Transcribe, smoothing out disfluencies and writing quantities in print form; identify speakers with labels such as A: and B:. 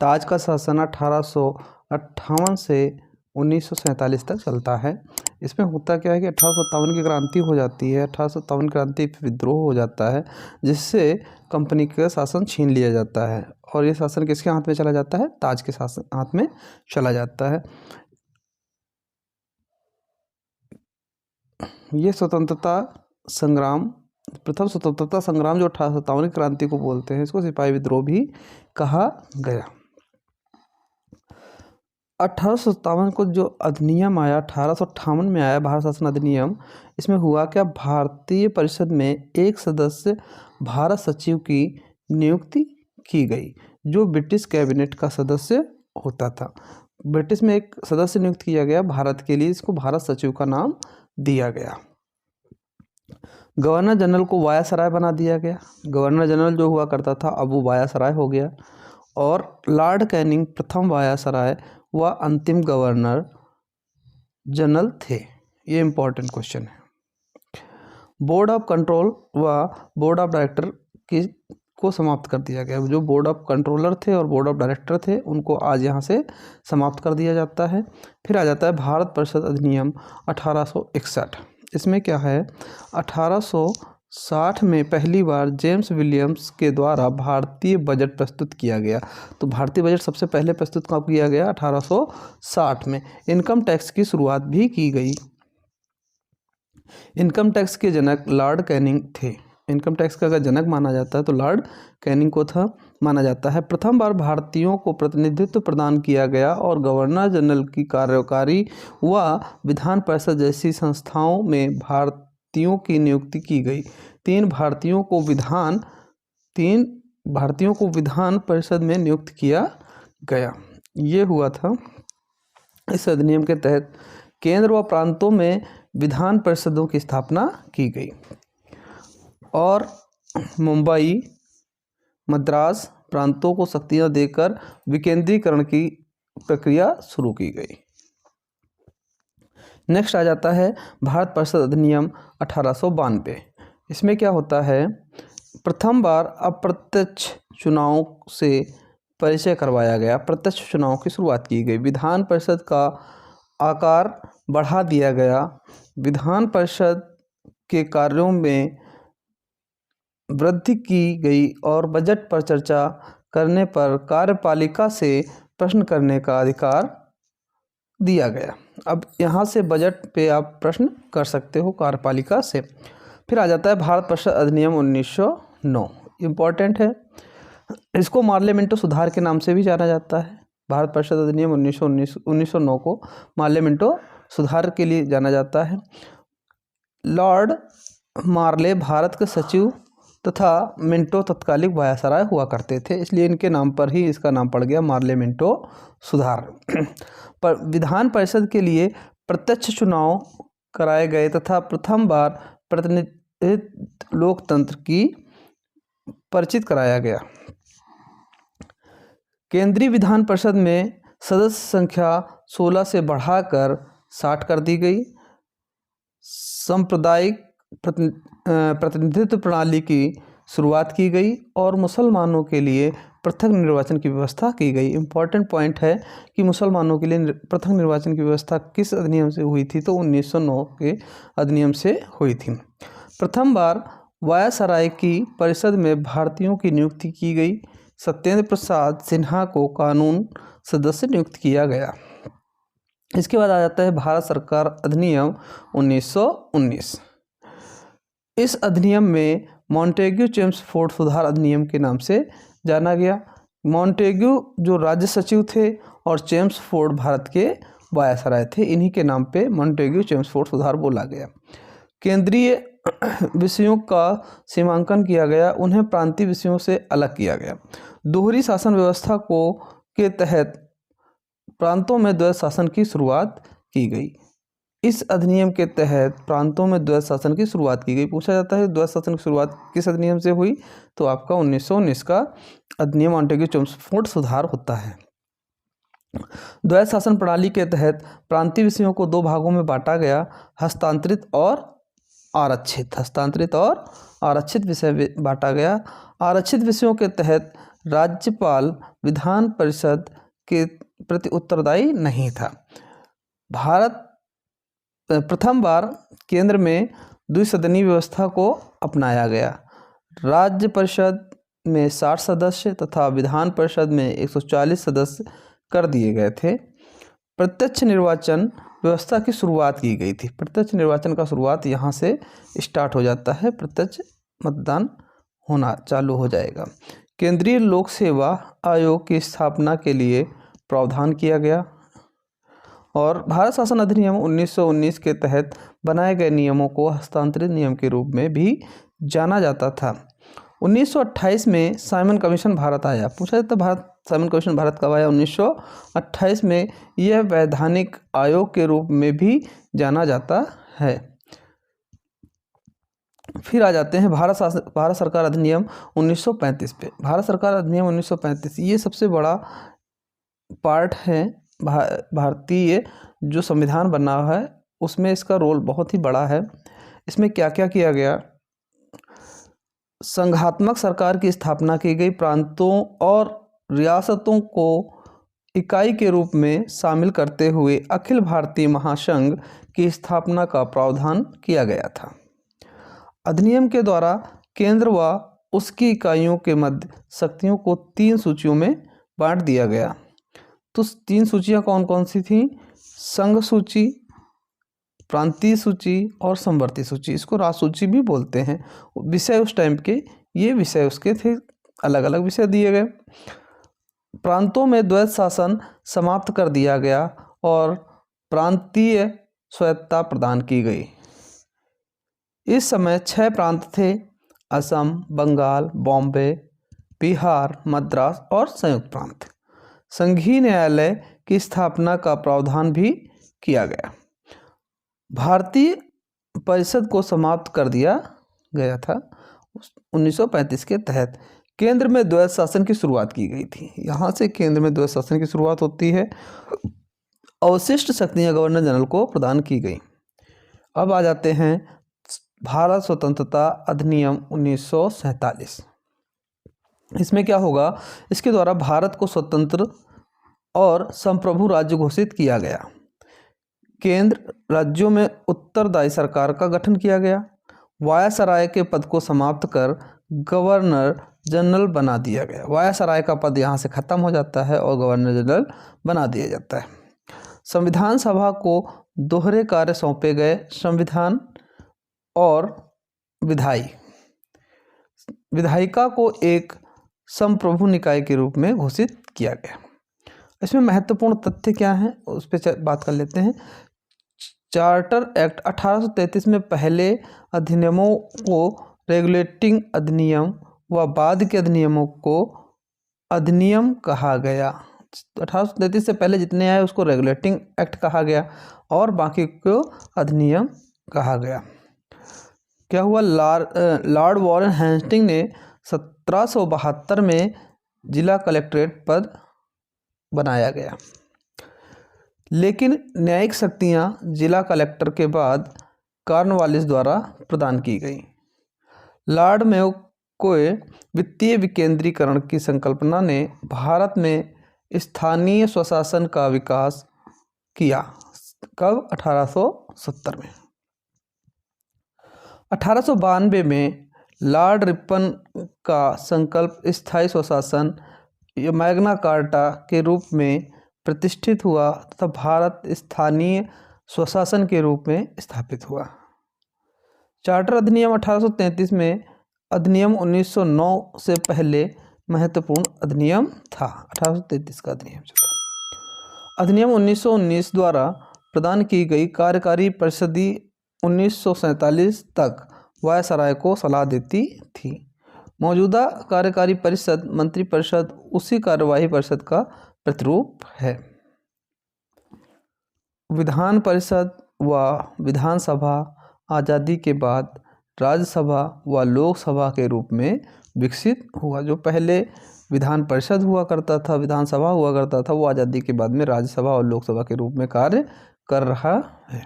A: ताज का शासन 1858 से 1947 तक चलता है। इसमें होता क्या है कि 1857 की क्रांति हो जाती है। 1857 क्रांति विद्रोह हो जाता है, जिससे कंपनी का शासन छीन लिया जाता है और ये शासन किसके हाथ में चला जाता है? ताज के शासन हाथ में चला जाता है। ये स्वतंत्रता संग्राम, प्रथम स्वतंत्रता संग्राम जो 1857 की क्रांति को बोलते हैं, इसको सिपाही विद्रोह भी कहा गया। 1857 को जो अधिनियम आया, 1858 में आया भारत शासन अधिनियम, इसमें हुआ क्या? भारतीय परिषद में एक सदस्य भारत सचिव की नियुक्ति की गई, जो ब्रिटिश कैबिनेट का सदस्य होता था। ब्रिटिश में एक सदस्य नियुक्त किया गया भारत के लिए, इसको भारत सचिव का नाम दिया गया। गवर्नर जनरल को वायसराय बना दिया गया। गवर्नर जनरल जो हुआ करता था, अब वो वायसराय हो गया। और लॉर्ड कैनिंग प्रथम वायसराय व अंतिम गवर्नर जनरल थे। ये इंपॉर्टेंट क्वेश्चन है। बोर्ड ऑफ कंट्रोल व बोर्ड ऑफ डायरेक्टर को समाप्त कर दिया गया। जो बोर्ड ऑफ कंट्रोलर थे और बोर्ड ऑफ डायरेक्टर थे, उनको आज यहाँ से समाप्त कर दिया जाता है। फिर आ जाता है भारत परिषद अधिनियम 1861। इसमें क्या है? 1860 में पहली बार जेम्स विलियम्स के द्वारा भारतीय बजट प्रस्तुत किया गया। तो भारतीय बजट सबसे पहले प्रस्तुत कब किया गया? 1860 में। इनकम टैक्स की शुरुआत भी की गई। इनकम टैक्स के जनक लॉर्ड कैनिंग थे। इनकम टैक्स का अगर जनक माना जाता है तो लॉर्ड कैनिंग को था माना जाता है। प्रथम बार भारतीयों को प्रतिनिधित्व प्रदान किया गया और गवर्नर जनरल की कार्यकारी व विधान परिषद जैसी संस्थाओं में भारतीयों की नियुक्ति की गई। तीन भारतीयों को विधान परिषद में नियुक्त किया गया। ये हुआ था। इस अधिनियम के तहत केंद्र व प्रांतों में विधान परिषदों की स्थापना की गई और मुंबई, मद्रास प्रांतों को शक्तियां देकर विकेंद्रीकरण की प्रक्रिया शुरू की गई। नेक्स्ट आ जाता है भारत परिषद अधिनियम 1892। इसमें क्या होता है? प्रथम बार अप्रत्यक्ष चुनाव से परिचय करवाया गया। प्रत्यक्ष चुनाव की शुरुआत की गई। विधान परिषद का आकार बढ़ा दिया गया। विधान परिषद के कार्यों में वृद्धि की गई और बजट पर चर्चा करने पर कार्यपालिका से प्रश्न करने का अधिकार दिया गया। अब यहाँ से बजट पे आप प्रश्न कर सकते हो कार्यपालिका से। फिर आ जाता है भारत परिषद अधिनियम 1909। इम्पॉर्टेंट है। इसको मार्लियामेंटो सुधार के नाम से भी जाना जाता है। भारत परिषद अधिनियम 1909 को मार्लियामेंटो सुधार के लिए जाना जाता है। लॉर्ड मार्ले भारत के सचिव तथा मिंटो तत्कालिक वायसराय हुआ करते थे, इसलिए इनके नाम पर ही इसका नाम पड़ गया मार्लियामेंटो सुधार। पर विधान परिषद के लिए प्रत्यक्ष चुनाव कराए गए तथा प्रथम बार प्रतिनिधित्व लोकतंत्र की परिचित कराया गया। केंद्रीय विधान परिषद में सदस्य संख्या 16 से बढ़ाकर 60 कर दी गई। सांप्रदायिक प्रतिनिधित्व प्रणाली की शुरुआत की गई और मुसलमानों के लिए पृथक निर्वाचन की व्यवस्था की गई। इम्पॉर्टेंट पॉइंट है कि मुसलमानों के लिए पृथक निर्वाचन की व्यवस्था किस अधिनियम से हुई थी? तो 1909 के अधिनियम से हुई थी। प्रथम बार वायसराय की परिषद में भारतीयों की नियुक्ति की गई। सत्येंद्र प्रसाद सिन्हा को कानून सदस्य नियुक्त किया गया। इसके बाद आ जाता है भारत सरकार अधिनियम 1919। इस अधिनियम में मॉन्टेग्यू चेम्सफोर्ड सुधार अधिनियम के नाम से जाना गया। मॉन्टेग्यू जो राज्य सचिव थे और चेम्सफोर्ड भारत के वायसराय थे, इन्हीं के नाम पे मॉन्टेग्यू चेम्सफोर्ड सुधार बोला गया। केंद्रीय विषयों का सीमांकन किया गया, उन्हें प्रांतीय विषयों से अलग किया गया। दोहरी शासन व्यवस्था के तहत प्रांतों में द्वैध शासन की शुरुआत की गई। इस अधिनियम के तहत प्रांतों में द्वैध शासन की शुरुआत की गई। पूछा जाता है द्वैध शासन की शुरुआत किस अधिनियम से हुई? तो आपका 1919 का अधिनियम मॉन्टेग्यू चेम्सफोर्ड सुधार होता है। द्वैध शासन प्रणाली के तहत प्रांतीय विषयों को दो भागों में बांटा गया, हस्तांतरित और आरक्षित। हस्तांतरित और आरक्षित विषय बांटा गया। आरक्षित विषयों के तहत राज्यपाल विधान परिषद के प्रति उत्तरदायी नहीं था। भारत प्रथम बार केंद्र में द्विसदनीय व्यवस्था को अपनाया गया। राज्य परिषद में 60 सदस्य तथा विधान परिषद में 140 सदस्य कर दिए गए थे। प्रत्यक्ष निर्वाचन व्यवस्था की शुरुआत की गई थी। प्रत्यक्ष निर्वाचन का शुरुआत यहाँ से स्टार्ट हो जाता है, प्रत्यक्ष मतदान होना चालू हो जाएगा। केंद्रीय लोक सेवा आयोग की स्थापना के लिए प्रावधान किया गया और भारत शासन अधिनियम 1919 के तहत बनाए गए नियमों को हस्तांतरित नियम के रूप में भी जाना जाता था। 1928 में साइमन कमीशन भारत आया। पूछा जाता भारत साइमन कमीशन भारत कब आया? 1928 में। यह वैधानिक आयोग के रूप में भी जाना जाता है। फिर आ जाते हैं भारत सरकार अधिनियम 1935 पे। भारत सरकार अधिनियम 1935 ये सबसे बड़ा पार्ट है भारतीय जो संविधान बना है उसमें इसका रोल बहुत ही बड़ा है। इसमें क्या क्या किया गया? संघात्मक सरकार की स्थापना की गई। प्रांतों और रियासतों को इकाई के रूप में शामिल करते हुए अखिल भारतीय महासंघ की स्थापना का प्रावधान किया गया था। अधिनियम के द्वारा केंद्र व उसकी इकाइयों के मध्य शक्तियों को 3 सूचियों में बांट दिया गया। तो 3 सूचियाँ कौन कौन सी थीं? संघ सूची, प्रांतीय सूची और समवर्ती सूची। इसको राजसूची भी बोलते हैं। विषय उस टाइम के ये विषय उसके थे, अलग अलग विषय दिए गए। प्रांतों में द्वैत शासन समाप्त कर दिया गया और प्रांतीय स्वायत्तता प्रदान की गई। इस समय 6 प्रांत थे: असम, बंगाल, बॉम्बे, बिहार, मद्रास और संयुक्त प्रांत। संघीय न्यायालय की स्थापना का प्रावधान भी किया गया। भारतीय परिषद को समाप्त कर दिया गया था 1935 के तहत। केंद्र में द्वैत शासन की शुरुआत की गई थी। यहाँ से केंद्र में द्वैत शासन की शुरुआत होती है। अवशिष्ट शक्तियाँ गवर्नर जनरल को प्रदान की गई। अब आ जाते हैं भारत स्वतंत्रता अधिनियम 1947। इसमें क्या होगा? इसके द्वारा भारत को स्वतंत्र और संप्रभु राज्य घोषित किया गया। केंद्र राज्यों में उत्तरदायी सरकार का गठन किया गया। वायसराय के पद को समाप्त कर गवर्नर जनरल बना दिया गया। वायसराय का पद यहाँ से खत्म हो जाता है और गवर्नर जनरल बना दिया जाता है। संविधान सभा को दोहरे कार्य सौंपे गए। संविधान और विधायिका को एक संप्रभु निकाय के रूप में घोषित किया गया। इसमें महत्वपूर्ण तथ्य क्या हैं उस पर बात कर लेते हैं। चार्टर एक्ट 1833 में पहले अधिनियमों को रेगुलेटिंग अधिनियम व बाद के अधिनियमों को अधिनियम कहा गया। 1833 से पहले जितने आए उसको रेगुलेटिंग एक्ट कहा गया और बाकी को अधिनियम कहा गया। क्या हुआ? लॉर्ड वॉरेन हेस्टिंग ने 1772 में जिला कलेक्ट्रेट पद बनाया गया, लेकिन न्यायिक शक्तियां जिला कलेक्टर के बाद कॉर्नवालिस द्वारा प्रदान की गई। लॉर्ड मेयो के वित्तीय विकेंद्रीकरण की संकल्पना ने भारत में स्थानीय स्वशासन का विकास किया। कब? 1870 में। 1892 में लॉर्ड रिपन का संकल्प स्थायी स्वशासन या मैग्ना कार्टा के रूप में प्रतिष्ठित हुआ तथा भारत स्थानीय स्वशासन के रूप में स्थापित हुआ। चार्टर अधिनियम 1833 में अधिनियम 1909 से पहले महत्वपूर्ण अधिनियम था। 1833 का अधिनियम जो था। अधिनियम 1919 द्वारा प्रदान की गई कार्यकारी परिषदी 1947 तक वायसराय को सलाह देती थी। मौजूदा कार्यकारी परिषद मंत्रिपरिषद उसी कार्यवाही परिषद का प्रतिरूप है। विधान परिषद व विधानसभा आज़ादी के बाद राज्यसभा व लोकसभा के रूप में विकसित हुआ। जो पहले विधान परिषद हुआ करता था, विधानसभा हुआ करता था, वो आज़ादी के बाद में राज्यसभा और लोकसभा के रूप में कार्य कर रहा है।